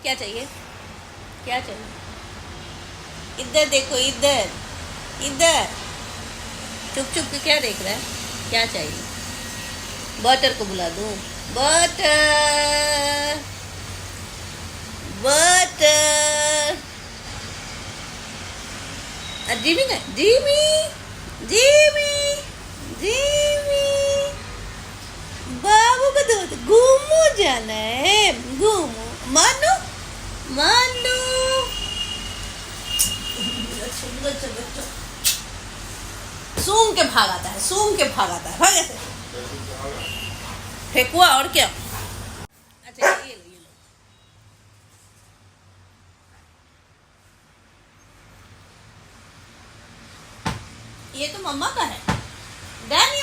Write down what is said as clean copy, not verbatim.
क्या चाहिए? क्या चाहिए? इधर देखो, इधर इधर। चुप चुप के क्या देख रहा है? क्या चाहिए? बटर को बुला दूं? Butter, butter. जिमी का, जिमी, जिमी, जिमी। बाबू का दूध, घूमो जाना है, घूमो। मानो, मानो। बच्चा बच्चा सूंघ के भाग आता है, सूंघ के भाग आता है, भाग ऐसे। फेंकुआ और क्या? अच्छा ये लो, ये लो। ये तो मम्मा का है। डैनी